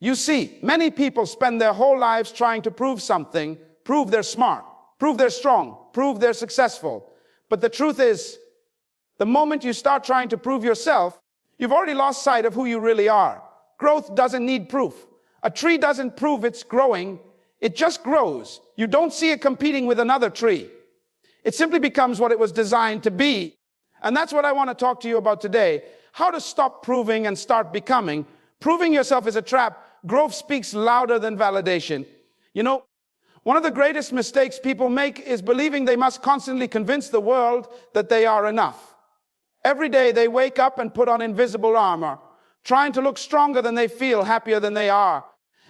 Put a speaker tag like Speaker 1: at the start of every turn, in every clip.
Speaker 1: You see, many people spend their whole lives trying to prove something, prove they're smart, prove they're strong, prove they're successful. But the truth is, the moment you start trying to prove yourself, you've already lost sight of who you really are. Growth doesn't need proof. A tree doesn't prove it's growing, it just grows. You don't see it competing with another tree. It simply becomes what it was designed to be. And that's what I want to talk to you about today. How to stop proving and start becoming. Proving yourself is a trap. Growth speaks louder than validation. You know, one of the greatest mistakes people make is believing they must constantly convince the world that they are enough. Every day they wake up and put on invisible armor, trying to look stronger than they feel, happier than they are,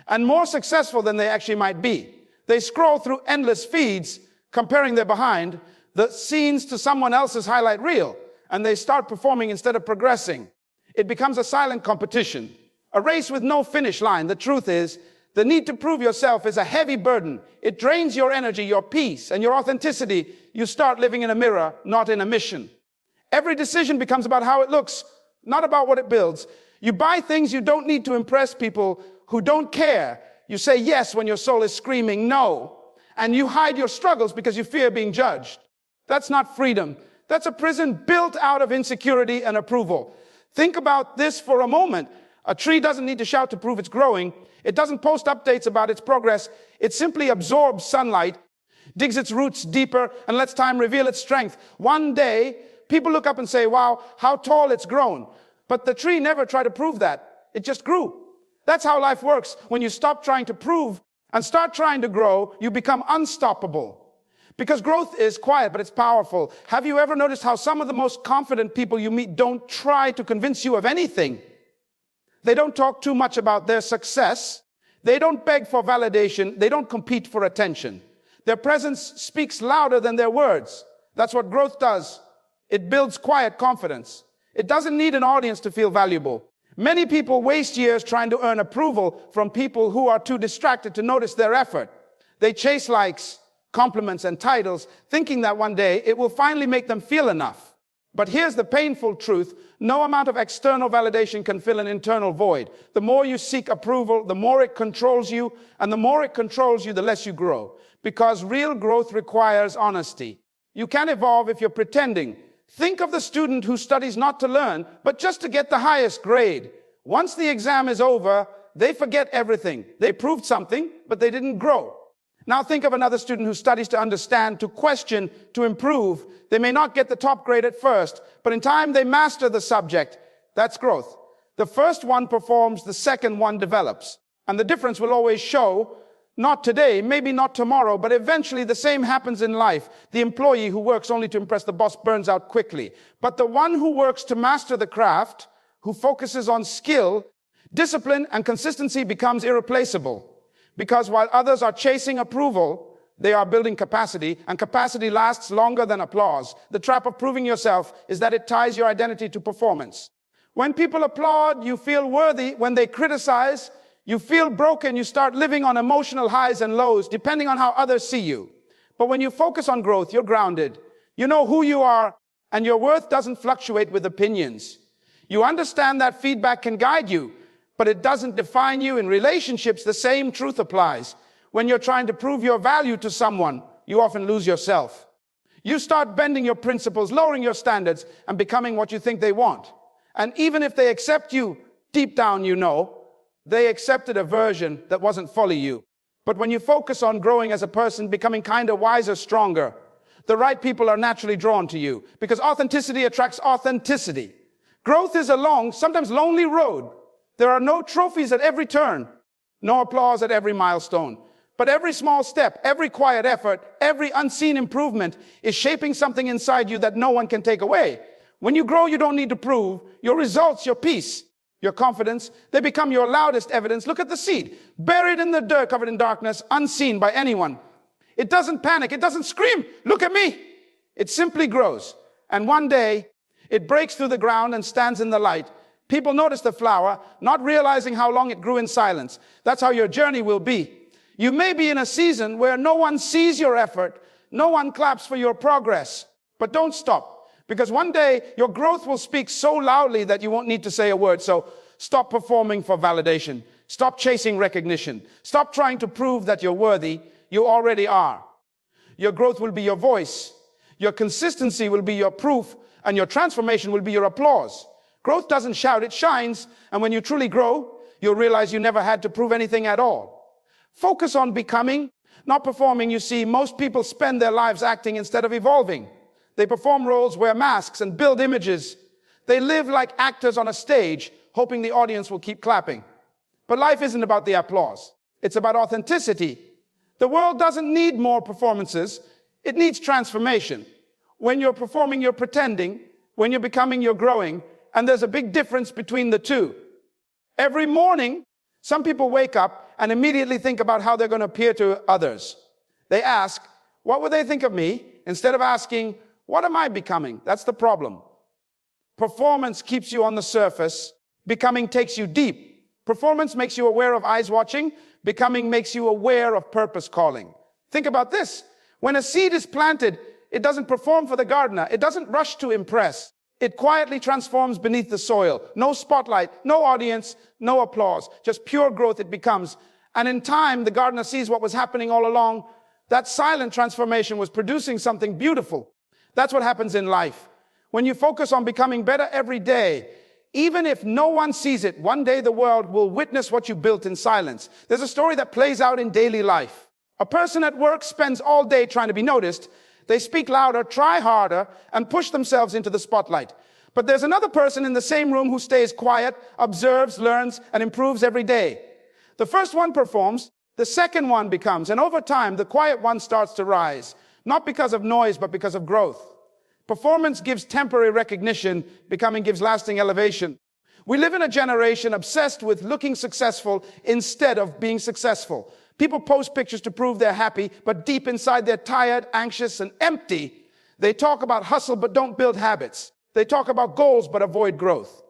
Speaker 1: and more successful than they actually might be. They scroll through endless feeds, comparing their behind the scenes to someone else's highlight reel, and they start performing instead of progressing. It becomes a silent competition, a race with no finish line. The truth is, the need to prove yourself is a heavy burden. It drains your energy, your peace, and your authenticity. You start living in a mirror, not in a mission. Every decision becomes about how it looks, not about what it builds. You buy things you don't need to impress people who don't care. You say yes when your soul is screaming no. And you hide your struggles because you fear being judged. That's not freedom. That's a prison built out of insecurity and approval. Think about this for a moment. A tree doesn't need to shout to prove it's growing. It doesn't post updates about its progress. It simply absorbs sunlight, digs its roots deeper, and lets time reveal its strength. One day, people look up and say, wow, how tall it's grown. But the tree never tried to prove that. It just grew. That's how life works. When you stop trying to prove and start trying to grow, you become unstoppable. Because growth is quiet, but it's powerful. Have you ever noticed how some of the most confident people you meet don't try to convince you of anything? They don't talk too much about their success. They don't beg for validation. They don't compete for attention. Their presence speaks louder than their words. That's what growth does. It builds quiet confidence. It doesn't need an audience to feel valuable. Many people waste years trying to earn approval from people who are too distracted to notice their effort. They chase likes, compliments, and titles, thinking that one day it will finally make them feel enough. But here's the painful truth. No amount of external validation can fill an internal void. The more you seek approval, the more it controls you, and the more it controls you, the less you grow. Because real growth requires honesty. You can't evolve if you're pretending. Think of the student who studies not to learn, but just to get the highest grade. Once the exam is over, they forget everything. They proved something, but they didn't grow. Now think of another student who studies to understand, to question, to improve. They may not get the top grade at first, but in time they master the subject. That's growth. The first one performs, the second one develops. And the difference will always show, not today, maybe not tomorrow, but eventually the same happens in life. The employee who works only to impress the boss burns out quickly. But the one who works to master the craft, who focuses on skill, discipline, and consistency becomes irreplaceable. Because while others are chasing approval, they are building capacity, and capacity lasts longer than applause. The trap of proving yourself is that it ties your identity to performance. When people applaud, you feel worthy. When they criticize, you feel broken. You start living on emotional highs and lows, depending on how others see you. But when you focus on growth, you're grounded. You know who you are, and your worth doesn't fluctuate with opinions. You understand that feedback can guide you, but it doesn't define you. In relationships, the same truth applies. When you're trying to prove your value to someone, you often lose yourself. You start bending your principles, lowering your standards, and becoming what you think they want. And even if they accept you, deep down you know, they accepted a version that wasn't fully you. But when you focus on growing as a person, becoming kinder, wiser, stronger, the right people are naturally drawn to you, because authenticity attracts authenticity. Growth is a long, sometimes lonely road. There are no trophies at every turn, no applause at every milestone. But every small step, every quiet effort, every unseen improvement is shaping something inside you that no one can take away. When you grow, you don't need to prove. Your results, your peace, your confidence, they become your loudest evidence. Look at the seed, buried in the dirt, covered in darkness, unseen by anyone. It doesn't panic. It doesn't scream, look at me. It simply grows. And one day, it breaks through the ground and stands in the light. People notice the flower, not realizing how long it grew in silence. That's how your journey will be. You may be in a season where no one sees your effort, no one claps for your progress, but don't stop. Because one day, your growth will speak so loudly that you won't need to say a word. So stop performing for validation. Stop chasing recognition. Stop trying to prove that you're worthy. You already are. Your growth will be your voice. Your consistency will be your proof, and your transformation will be your applause. Growth doesn't shout, it shines. And when you truly grow, you'll realize you never had to prove anything at all. Focus on becoming, not performing. You see, most people spend their lives acting instead of evolving. They perform roles, wear masks, and build images. They live like actors on a stage, hoping the audience will keep clapping. But life isn't about the applause. It's about authenticity. The world doesn't need more performances. It needs transformation. When you're performing, you're pretending. When you're becoming, you're growing. And there's a big difference between the two. Every morning, some people wake up and immediately think about how they're going to appear to others. They ask, what would they think of me? Instead of asking, what am I becoming? That's the problem. Performance keeps you on the surface. Becoming takes you deep. Performance makes you aware of eyes watching. Becoming makes you aware of purpose calling. Think about this. When a seed is planted, it doesn't perform for the gardener. It doesn't rush to impress. It quietly transforms beneath the soil. No spotlight, no audience, no applause. Just pure growth it becomes. And in time, the gardener sees what was happening all along. That silent transformation was producing something beautiful. That's what happens in life. When you focus on becoming better every day, even if no one sees it, one day the world will witness what you built in silence. There's a story that plays out in daily life. A person at work spends all day trying to be noticed. They speak louder, try harder, and push themselves into the spotlight. But there's another person in the same room who stays quiet, observes, learns, and improves every day. The first one performs, the second one becomes, and over time, the quiet one starts to rise, not because of noise, but because of growth. Performance gives temporary recognition, becoming gives lasting elevation. We live in a generation obsessed with looking successful instead of being successful. People post pictures to prove they're happy, but deep inside they're tired, anxious, and empty. They talk about hustle, but don't build habits. They talk about goals, but avoid growth.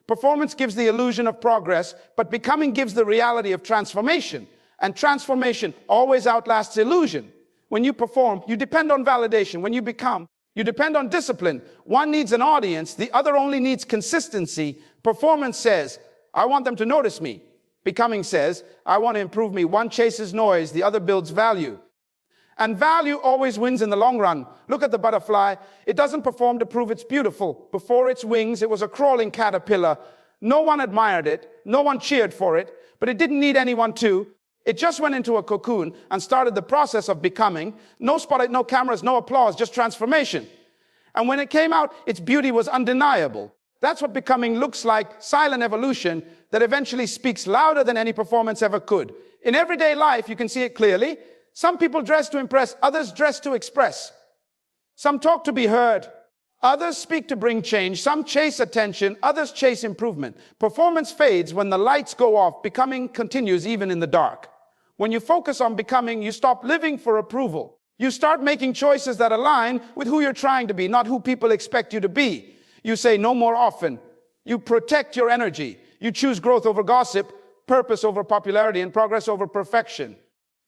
Speaker 1: Performance gives the illusion of progress, but becoming gives the reality of transformation. And transformation always outlasts illusion. When you perform, you depend on validation. When you become, you depend on discipline. One needs an audience, the other only needs consistency. Performance says, I want them to notice me. Becoming says, I want to improve me. One chases noise, the other builds value. And value always wins in the long run. Look at the butterfly. It doesn't perform to prove it's beautiful. Before its wings, it was a crawling caterpillar. No one admired it. No one cheered for it. But it didn't need anyone to. It just went into a cocoon and started the process of becoming. No spotlight, no cameras, no applause, just transformation. And when it came out, its beauty was undeniable. That's what becoming looks like, silent evolution that eventually speaks louder than any performance ever could. In everyday life, you can see it clearly. Some people dress to impress, others dress to express. Some talk to be heard, others speak to bring change. Some chase attention, others chase improvement. Performance fades when the lights go off. Becoming continues even in the dark. When you focus on becoming, you stop living for approval. You start making choices that align with who you're trying to be, not who people expect you to be. You say no more often. You protect your energy. You choose growth over gossip, purpose over popularity, and progress over perfection.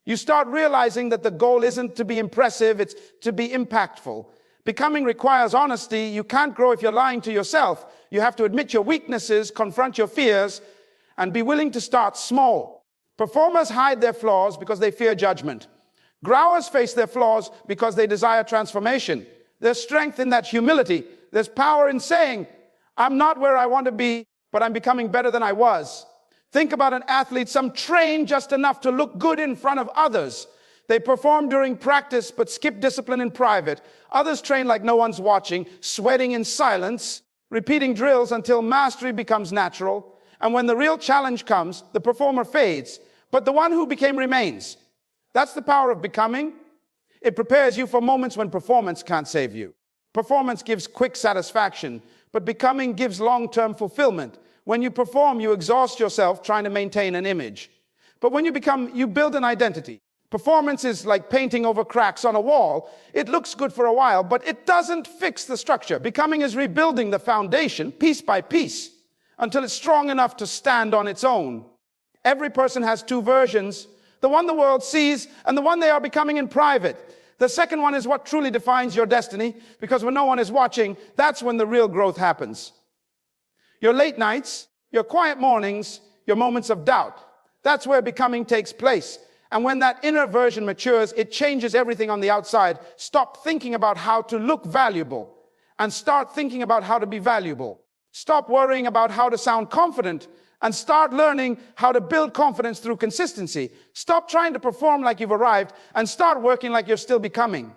Speaker 1: You start realizing that the goal isn't to be impressive, it's to be impactful. Becoming requires honesty. You can't grow if you're lying to yourself. You have to admit your weaknesses, confront your fears, and be willing to start small. Performers hide their flaws because they fear judgment. Growers face their flaws because they desire transformation. There's strength in that humility. There's power in saying, I'm not where I want to be, but I'm becoming better than I was. Think about an athlete. Some train just enough to look good in front of others. They perform during practice, but skip discipline in private. Others train like no one's watching, sweating in silence, repeating drills until mastery becomes natural. And when the real challenge comes, the performer fades, but the one who became remains. That's the power of becoming. It prepares you for moments when performance can't save you. Performance gives quick satisfaction, but becoming gives long-term fulfillment. When you perform, you exhaust yourself trying to maintain an image. But when you become, you build an identity. Performance is like painting over cracks on a wall. It looks good for a while, but it doesn't fix the structure. Becoming is rebuilding the foundation piece by piece until it's strong enough to stand on its own. Every person has two versions, the one the world sees and the one they are becoming in private. The second one is what truly defines your destiny, because when no one is watching, that's when the real growth happens. Your late nights, your quiet mornings, your moments of doubt. That's where becoming takes place. And when that inner version matures, it changes everything on the outside. Stop thinking about how to look valuable and start thinking about how to be valuable. Stop worrying about how to sound confident and start learning how to build confidence through consistency. Stop trying to perform like you've arrived and start working like you're still becoming.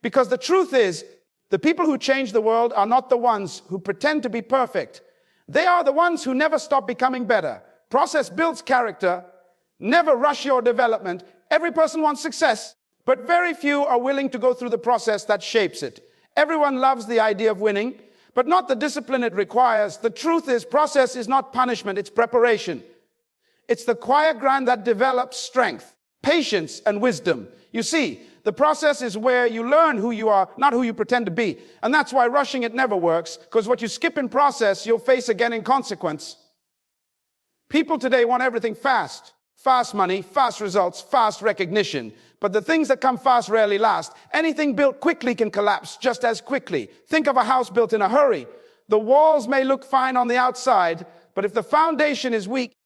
Speaker 1: Because the truth is, the people who change the world are not the ones who pretend to be perfect. They are the ones who never stop becoming better. Process builds character. Never rush your development. Every person wants success, but very few are willing to go through the process that shapes it. Everyone loves the idea of winning, but not the discipline it requires. The truth is, process is not punishment, it's preparation. It's the quiet grind that develops strength, patience, and wisdom. You see, the process is where you learn who you are, not who you pretend to be. And that's why rushing it never works, because what you skip in process, you'll face again in consequence. People today want everything fast. Fast money, fast results, fast recognition. But the things that come fast rarely last. Anything built quickly can collapse just as quickly. Think of a house built in a hurry. The walls may look fine on the outside, but if the foundation is weak,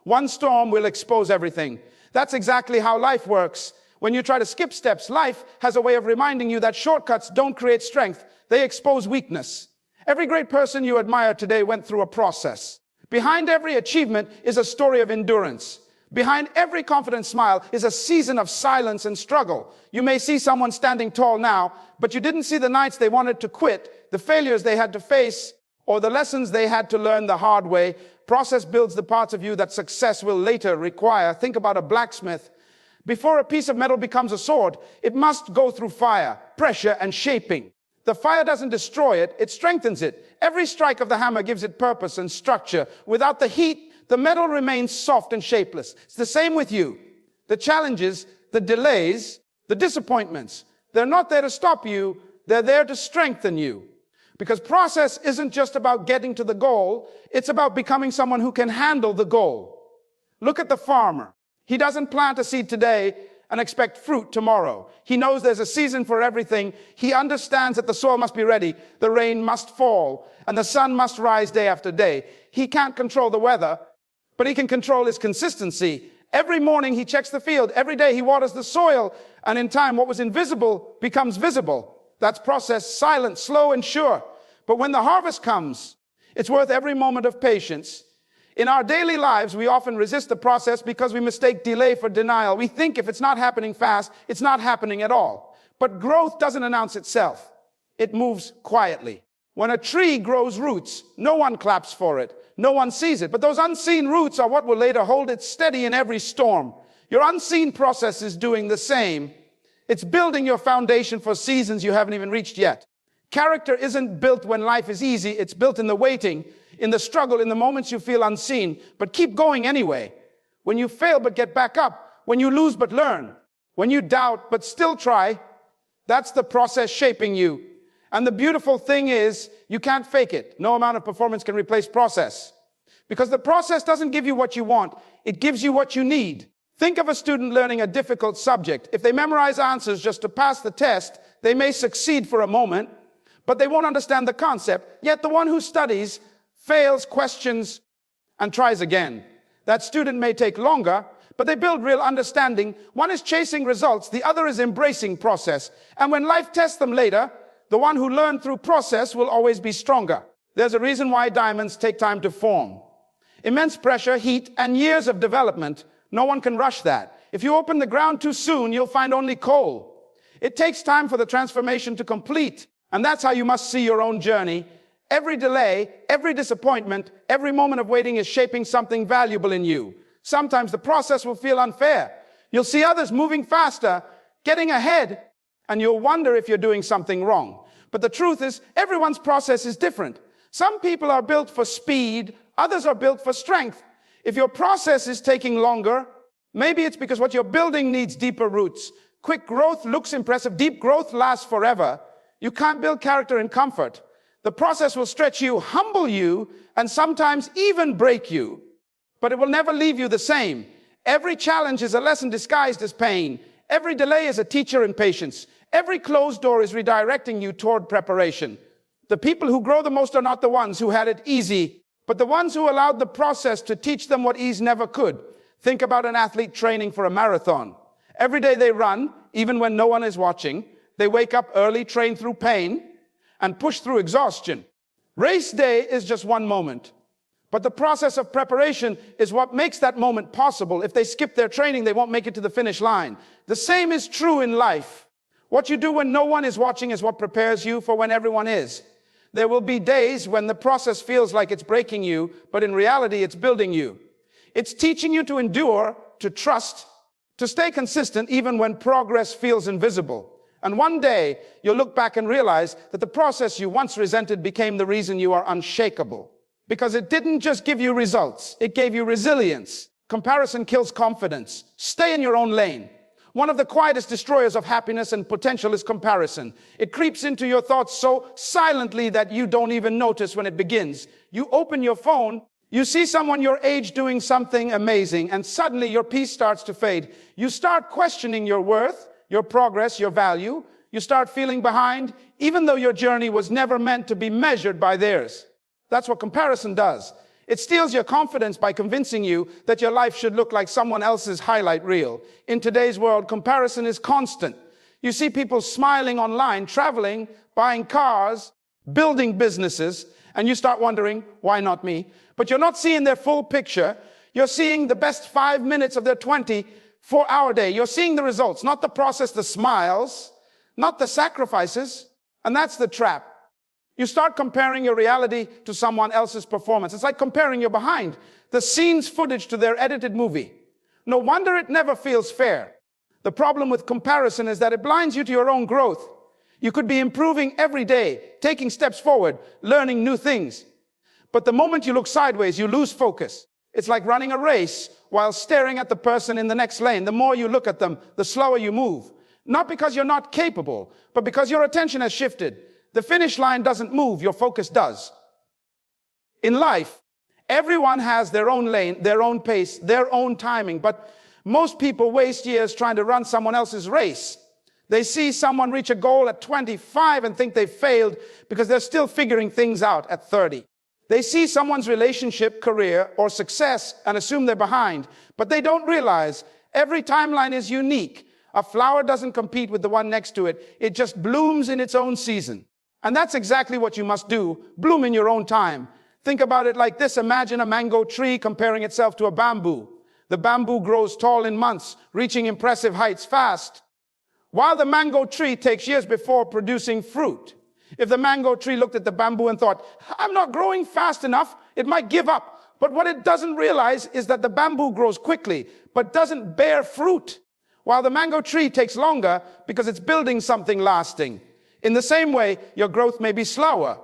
Speaker 1: one storm will expose everything. That's exactly how life works. When you try to skip steps, life has a way of reminding you that shortcuts don't create strength. They expose weakness. Every great person you admire today went through a process. Behind every achievement is a story of endurance. Behind every confident smile is a season of silence and struggle. You may see someone standing tall now, but you didn't see the nights they wanted to quit, the failures they had to face, or the lessons they had to learn the hard way. Process builds the parts of you that success will later require. Think about a blacksmith. Before a piece of metal becomes a sword, it must go through fire, pressure, and shaping. The fire doesn't destroy it, it strengthens it. Every strike of the hammer gives it purpose and structure. Without the heat, the metal remains soft and shapeless. It's the same with you. The challenges, the delays, the disappointments, they're not there to stop you, they're there to strengthen you. Because process isn't just about getting to the goal, it's about becoming someone who can handle the goal. Look at the farmer. He doesn't plant a seed today and expect fruit tomorrow. He knows there's a season for everything. He understands that the soil must be ready, the rain must fall, and the sun must rise day after day. He can't control the weather, but he can control his consistency. Every morning he checks the field. Every day he waters the soil. And in time, what was invisible becomes visible. That's process, silent, slow, and sure. But when the harvest comes, it's worth every moment of patience. In our daily lives, we often resist the process because we mistake delay for denial. We think if it's not happening fast, it's not happening at all. But growth doesn't announce itself. It moves quietly. When a tree grows roots, no one claps for it. No one sees it. But those unseen roots are what will later hold it steady in every storm. Your unseen process is doing the same. It's building your foundation for seasons you haven't even reached yet. Character isn't built when life is easy. It's built in the waiting, in the struggle, in the moments you feel unseen. But keep going anyway. When you fail but get back up. When you lose but learn. When you doubt but still try. That's the process shaping you. And the beautiful thing is, you can't fake it. No amount of performance can replace process. Because the process doesn't give you what you want. It gives you what you need. Think of a student learning a difficult subject. If they memorize answers just to pass the test, they may succeed for a moment, but they won't understand the concept. Yet the one who studies, fails, questions, and tries again. That student may take longer, but they build real understanding. One is chasing results. The other is embracing process. And when life tests them later, the one who learned through process will always be stronger. There's a reason why diamonds take time to form. Immense pressure, heat, and years of development. No one can rush that. If you open the ground too soon, you'll find only coal. It takes time for the transformation to complete. And that's how you must see your own journey. Every delay, every disappointment, every moment of waiting is shaping something valuable in you. Sometimes the process will feel unfair. You'll see others moving faster, getting ahead, and you'll wonder if you're doing something wrong. But the truth is, everyone's process is different. Some people are built for speed, others are built for strength. If your process is taking longer, maybe it's because what you're building needs deeper roots. Quick growth looks impressive. Deep growth lasts forever. You can't build character in comfort. The process will stretch you, humble you, and sometimes even break you. But it will never leave you the same. Every challenge is a lesson disguised as pain. Every delay is a teacher in patience. Every closed door is redirecting you toward preparation. The people who grow the most are not the ones who had it easy, but the ones who allowed the process to teach them what ease never could. Think about an athlete training for a marathon. Every day they run, even when no one is watching. They wake up early, train through pain, and push through exhaustion. Race day is just one moment. But the process of preparation is what makes that moment possible. If they skip their training, they won't make it to the finish line. The same is true in life. What you do when no one is watching is what prepares you for when everyone is. There will be days when the process feels like it's breaking you, but in reality, it's building you. It's teaching you to endure, to trust, to stay consistent even when progress feels invisible. And one day, you'll look back and realize that the process you once resented became the reason you are unshakable. Because it didn't just give you results, it gave you resilience. Comparison kills confidence. Stay in your own lane. One of the quietest destroyers of happiness and potential is comparison. It creeps into your thoughts so silently that you don't even notice when it begins. You open your phone, you see someone your age doing something amazing, and suddenly your peace starts to fade. You start questioning your worth, your progress, your value. You start feeling behind, even though your journey was never meant to be measured by theirs. That's what comparison does. It steals your confidence by convincing you that your life should look like someone else's highlight reel. In today's world, comparison is constant. You see people smiling online, traveling, buying cars, building businesses, and you start wondering, why not me? But you're not seeing their full picture. You're seeing the best 5 minutes of their 24-hour day. You're seeing the results, not the process, the smiles, not the sacrifices. And that's the trap. You start comparing your reality to someone else's performance. It's like comparing your behind the scenes footage to their edited movie. No wonder it never feels fair. The problem with comparison is that it blinds you to your own growth. You could be improving every day, taking steps forward, learning new things. But the moment you look sideways, you lose focus. It's like running a race while staring at the person in the next lane. The more you look at them, the slower you move. Not because you're not capable, but because your attention has shifted. The finish line doesn't move, your focus does. In life, everyone has their own lane, their own pace, their own timing, but most people waste years trying to run someone else's race. They see someone reach a goal at 25 and think they failed because they're still figuring things out at 30. They see someone's relationship, career, or success and assume they're behind, but they don't realize every timeline is unique. A flower doesn't compete with the one next to it. It just blooms in its own season. And that's exactly what you must do. Bloom in your own time. Think about it like this. Imagine a mango tree comparing itself to a bamboo. The bamboo grows tall in months, reaching impressive heights fast, while the mango tree takes years before producing fruit. If the mango tree looked at the bamboo and thought, I'm not growing fast enough, it might give up. But what it doesn't realize is that the bamboo grows quickly, but doesn't bear fruit, while the mango tree takes longer because it's building something lasting. In the same way, your growth may be slower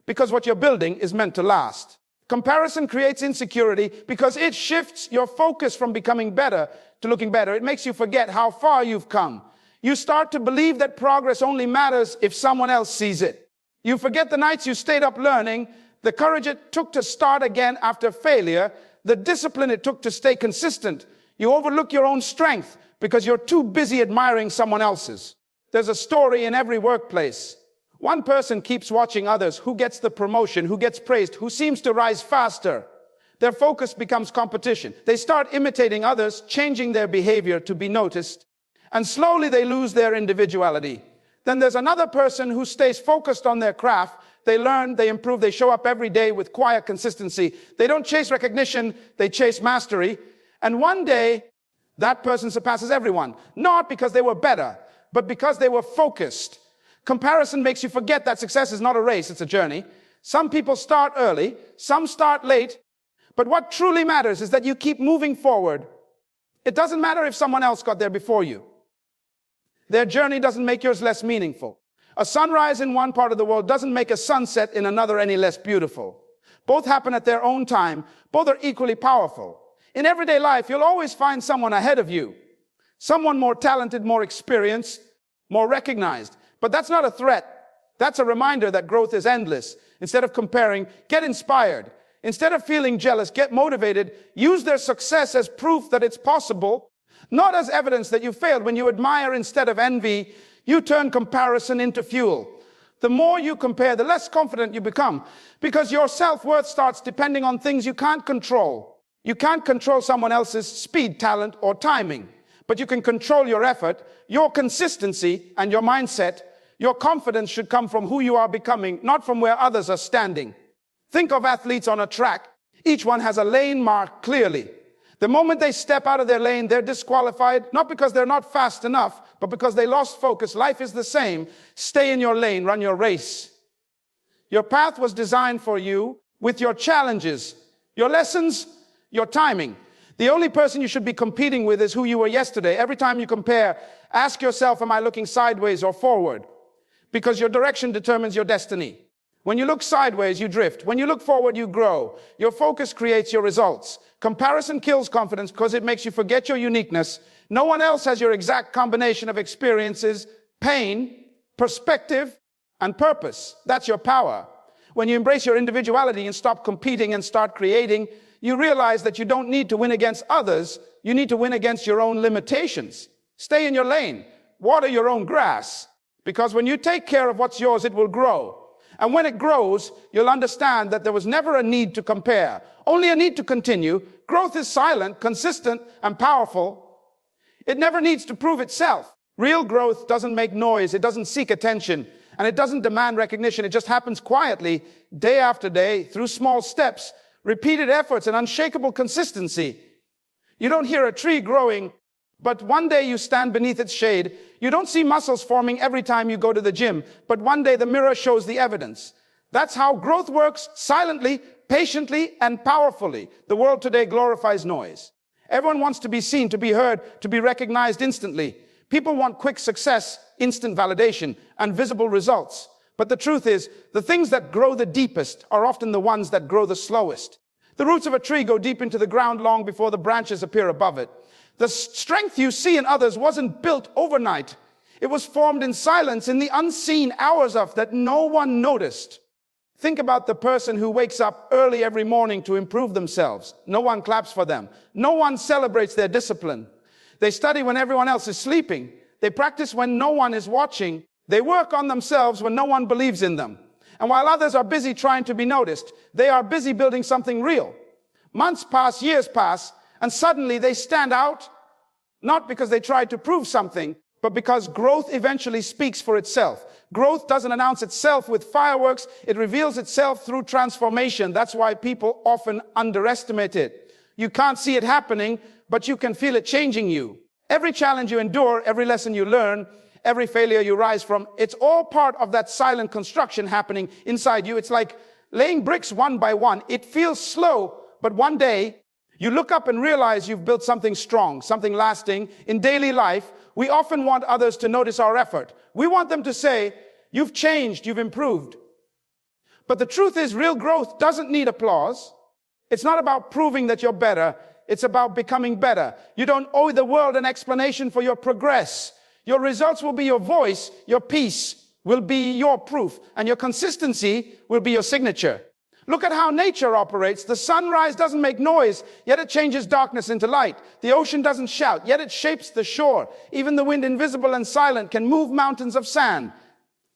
Speaker 1: because what you're building is meant to last. Comparison creates insecurity because it shifts your focus from becoming better to looking better. It makes you forget how far you've come. You start to believe that progress only matters if someone else sees it. You forget the nights you stayed up learning, the courage it took to start again after failure, the discipline it took to stay consistent. You overlook your own strength because you're too busy admiring someone else's. There's a story in every workplace. One person keeps watching others, who gets the promotion, who gets praised, who seems to rise faster. Their focus becomes competition. They start imitating others, changing their behavior to be noticed, and slowly they lose their individuality. Then there's another person who stays focused on their craft. They learn, they improve, they show up every day with quiet consistency. They don't chase recognition, they chase mastery. And one day, that person surpasses everyone, not because they were better, but because they were focused. Comparison makes you forget that success is not a race, it's a journey. Some people start early, some start late, but what truly matters is that you keep moving forward. It doesn't matter if someone else got there before you. Their journey doesn't make yours less meaningful. A sunrise in one part of the world doesn't make a sunset in another any less beautiful. Both happen at their own time. Both are equally powerful. In everyday life, you'll always find someone ahead of you. Someone more talented, more experienced, more recognized. But that's not a threat. That's a reminder that growth is endless. Instead of comparing, get inspired. Instead of feeling jealous, get motivated. Use their success as proof that it's possible, not as evidence that you failed. When you admire instead of envy, you turn comparison into fuel. The more you compare, the less confident you become, because your self-worth starts depending on things you can't control. You can't control someone else's speed, talent, or timing, but you can control your effort, your consistency, and your mindset. Your confidence should come from who you are becoming, not from where others are standing. Think of athletes on a track. Each one has a lane marked clearly. The moment they step out of their lane, they're disqualified, not because they're not fast enough, but because they lost focus. Life is the same. Stay in your lane, run your race. Your path was designed for you with your challenges, your lessons, your timing. The only person you should be competing with is who you were yesterday. Every time you compare, ask yourself, am I looking sideways or forward? Because your direction determines your destiny. When you look sideways, you drift. When you look forward, you grow. Your focus creates your results. Comparison kills confidence because it makes you forget your uniqueness. No one else has your exact combination of experiences, pain, perspective, and purpose. That's your power. When you embrace your individuality and stop competing and start creating, you realize that you don't need to win against others. You need to win against your own limitations. Stay in your lane. Water your own grass. Because when you take care of what's yours, it will grow. And when it grows, you'll understand that there was never a need to compare, only a need to continue. Growth is silent, consistent, and powerful. It never needs to prove itself. Real growth doesn't make noise. It doesn't seek attention. And it doesn't demand recognition. It just happens quietly, day after day, through small steps, repeated efforts, and unshakable consistency. You don't hear a tree growing, but one day you stand beneath its shade. You don't see muscles forming every time you go to the gym, but one day the mirror shows the evidence. That's how growth works, silently, patiently, and powerfully. The world today glorifies noise. Everyone wants to be seen, to be heard, to be recognized instantly. People want quick success, instant validation, and visible results. But the truth is, the things that grow the deepest are often the ones that grow the slowest. The roots of a tree go deep into the ground long before the branches appear above it. The strength you see in others wasn't built overnight. It was formed in silence, in the unseen hours of that no one noticed. Think about the person who wakes up early every morning to improve themselves. No one claps for them. No one celebrates their discipline. They study when everyone else is sleeping. They practice when no one is watching. They work on themselves when no one believes in them. And while others are busy trying to be noticed, they are busy building something real. Months pass, years pass, and suddenly they stand out, not because they tried to prove something, but because growth eventually speaks for itself. Growth doesn't announce itself with fireworks. It reveals itself through transformation. That's why people often underestimate it. You can't see it happening, but you can feel it changing you. Every challenge you endure, every lesson you learn, every failure you rise from, it's all part of that silent construction happening inside you. It's like laying bricks one by one. It feels slow, but one day you look up and realize you've built something strong, something lasting. In daily life, we often want others to notice our effort. We want them to say, you've changed, you've improved. But the truth is, real growth doesn't need applause. It's not about proving that you're better. It's about becoming better. You don't owe the world an explanation for your progress. Your results will be your voice. Your peace will be your proof. And your consistency will be your signature. Look at how nature operates. The sunrise doesn't make noise, yet it changes darkness into light. The ocean doesn't shout, yet it shapes the shore. Even the wind, invisible and silent, can move mountains of sand.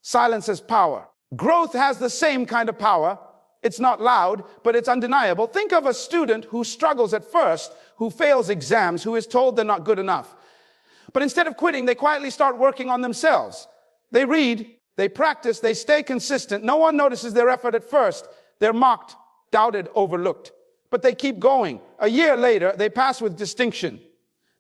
Speaker 1: Silence has power. Growth has the same kind of power. It's not loud, but it's undeniable. Think of a student who struggles at first, who fails exams, who is told they're not good enough. But instead of quitting, they quietly start working on themselves. They read, they practice, they stay consistent. No one notices their effort at first. They're mocked, doubted, overlooked. But they keep going. A year later, they pass with distinction.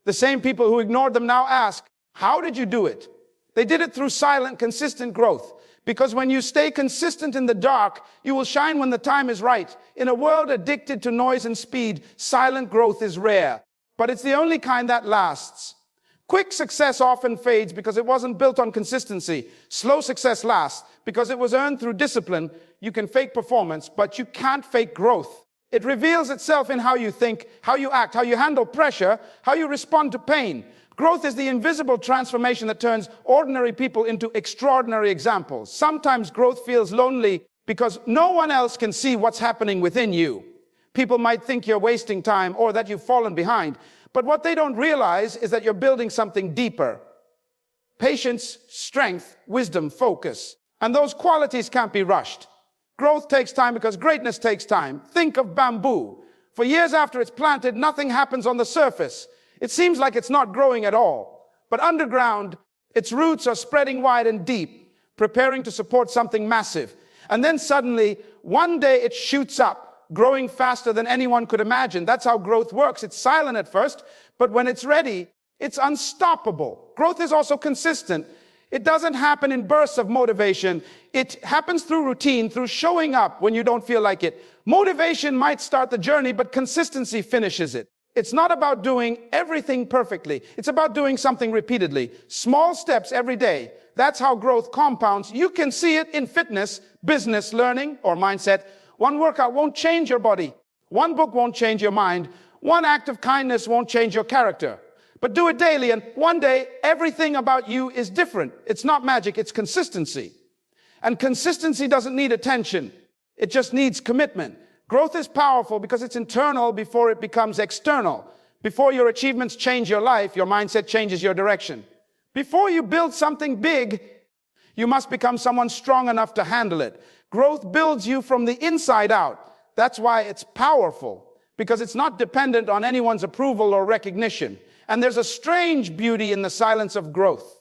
Speaker 1: The same people who ignored them now ask, how did you do it? They did it through silent, consistent growth. Because when you stay consistent in the dark, you will shine when the time is right. In a world addicted to noise and speed, silent growth is rare. But it's the only kind that lasts. Quick success often fades because it wasn't built on consistency. Slow success lasts because it was earned through discipline. You can fake performance, but you can't fake growth. It reveals itself in how you think, how you act, how you handle pressure, how you respond to pain. Growth is the invisible transformation that turns ordinary people into extraordinary examples. Sometimes growth feels lonely because no one else can see what's happening within you. People might think you're wasting time or that you've fallen behind. But what they don't realize is that you're building something deeper. Patience, strength, wisdom, focus. And those qualities can't be rushed. Growth takes time because greatness takes time. Think of bamboo. For years after it's planted, nothing happens on the surface. It seems like it's not growing at all. But underground, its roots are spreading wide and deep, preparing to support something massive. And then suddenly, one day it shoots up, growing faster than anyone could imagine. That's how growth works. It's silent at first, but when it's ready, it's unstoppable. Growth is also consistent. It doesn't happen in bursts of motivation. It happens through routine, through showing up when you don't feel like it. Motivation might start the journey, but consistency finishes it. It's not about doing everything perfectly. It's about doing something repeatedly. Small steps every day. That's how growth compounds. You can see it in fitness, business, learning, or mindset. One workout won't change your body. One book won't change your mind. One act of kindness won't change your character. But do it daily, and one day, everything about you is different. It's not magic, it's consistency. And consistency doesn't need attention. It just needs commitment. Growth is powerful because it's internal before it becomes external. Before your achievements change your life, your mindset changes your direction. Before you build something big, you must become someone strong enough to handle it. Growth builds you from the inside out. That's why it's powerful, because it's not dependent on anyone's approval or recognition. And there's a strange beauty in the silence of growth.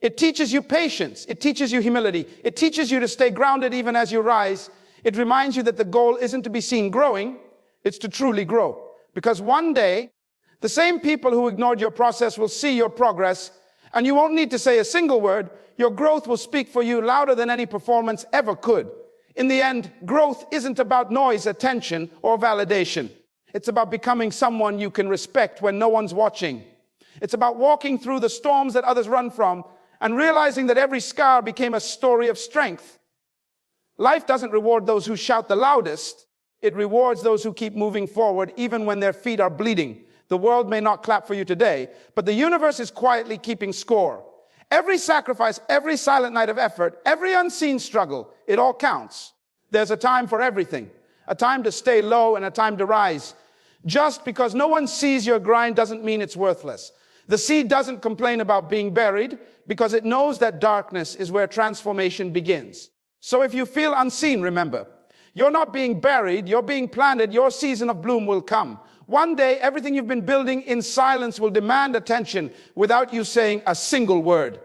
Speaker 1: It teaches you patience. It teaches you humility. It teaches you to stay grounded even as you rise. It reminds you that the goal isn't to be seen growing, it's to truly grow. Because one day, the same people who ignored your process will see your progress, and you won't need to say a single word. Your growth will speak for you louder than any performance ever could. In the end, growth isn't about noise, attention, or validation. It's about becoming someone you can respect when no one's watching. It's about walking through the storms that others run from and realizing that every scar became a story of strength. Life doesn't reward those who shout the loudest. It rewards those who keep moving forward even when their feet are bleeding. The world may not clap for you today, but the universe is quietly keeping score. Every sacrifice, every silent night of effort, every unseen struggle, it all counts. There's a time for everything, a time to stay low and a time to rise. Just because no one sees your grind doesn't mean it's worthless. The seed doesn't complain about being buried because it knows that darkness is where transformation begins. So if you feel unseen, remember, you're not being buried, you're being planted, your season of bloom will come. One day, everything you've been building in silence will demand attention without you saying a single word.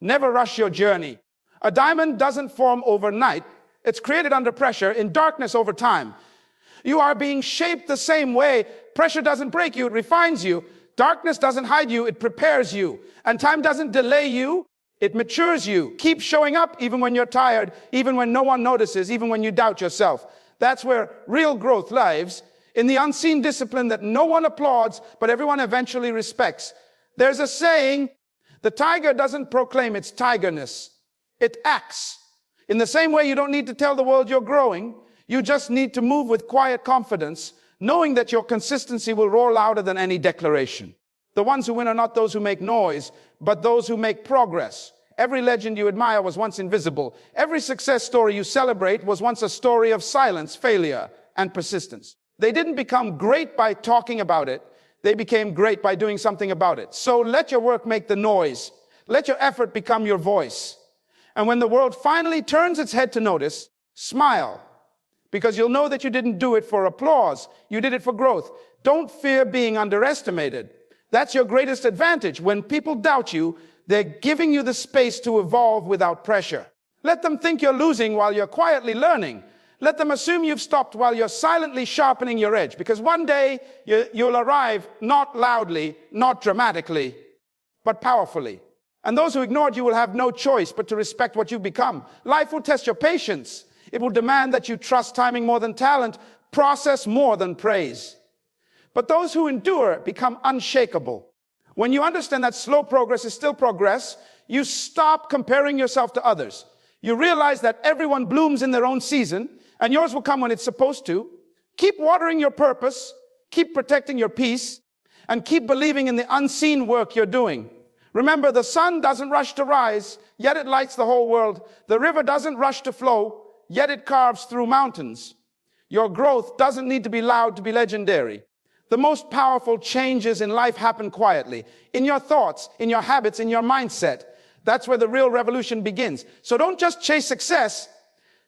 Speaker 1: Never rush your journey. A diamond doesn't form overnight. It's created under pressure, in darkness over time. You are being shaped the same way. Pressure doesn't break you, it refines you. Darkness doesn't hide you, it prepares you. And time doesn't delay you, it matures you. Keep showing up even when you're tired, even when no one notices, even when you doubt yourself. That's where real growth lives, in the unseen discipline that no one applauds, but everyone eventually respects. There's a saying, the tiger doesn't proclaim its tigerness, it acts. In the same way, you don't need to tell the world you're growing. You just need to move with quiet confidence, knowing that your consistency will roar louder than any declaration. The ones who win are not those who make noise, but those who make progress. Every legend you admire was once invisible. Every success story you celebrate was once a story of silence, failure, and persistence. They didn't become great by talking about it. They became great by doing something about it. So let your work make the noise. Let your effort become your voice. And when the world finally turns its head to notice, smile. Because you'll know that you didn't do it for applause. You did it for growth. Don't fear being underestimated. That's your greatest advantage. When people doubt you, they're giving you the space to evolve without pressure. Let them think you're losing while you're quietly learning. Let them assume you've stopped while you're silently sharpening your edge. Because one day you'll arrive not loudly, not dramatically, but powerfully. And those who ignored you will have no choice but to respect what you've become. Life will test your patience. It will demand that you trust timing more than talent, process more than praise. But those who endure become unshakable. When you understand that slow progress is still progress, you stop comparing yourself to others. You realize that everyone blooms in their own season, and yours will come when it's supposed to. Keep watering your purpose, keep protecting your peace, and keep believing in the unseen work you're doing. Remember, the sun doesn't rush to rise, yet it lights the whole world. The river doesn't rush to flow, yet it carves through mountains. Your growth doesn't need to be loud to be legendary. The most powerful changes in life happen quietly, in your thoughts, in your habits, in your mindset. That's where the real revolution begins. So don't just chase success.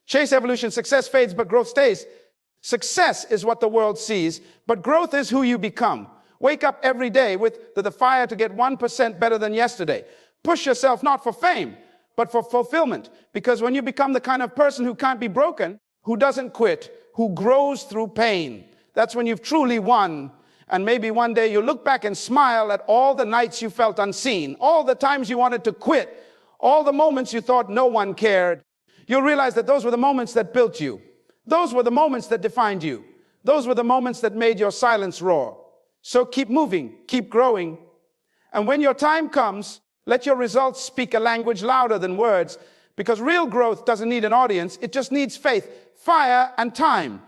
Speaker 1: Chase evolution. Success fades, but growth stays. Success is what the world sees, but growth is who you become. Wake up every day with the fire to get 1% better than yesterday. Push yourself not for fame, but for fulfillment. Because when you become the kind of person who can't be broken, who doesn't quit, who grows through pain, that's when you've truly won. And maybe one day you'll look back and smile at all the nights you felt unseen, all the times you wanted to quit, all the moments you thought no one cared. You'll realize that those were the moments that built you. Those were the moments that defined you. Those were the moments that made your silence roar. So keep moving, keep growing. And when your time comes, let your results speak a language louder than words, because real growth doesn't need an audience. It just needs faith, fire, and time.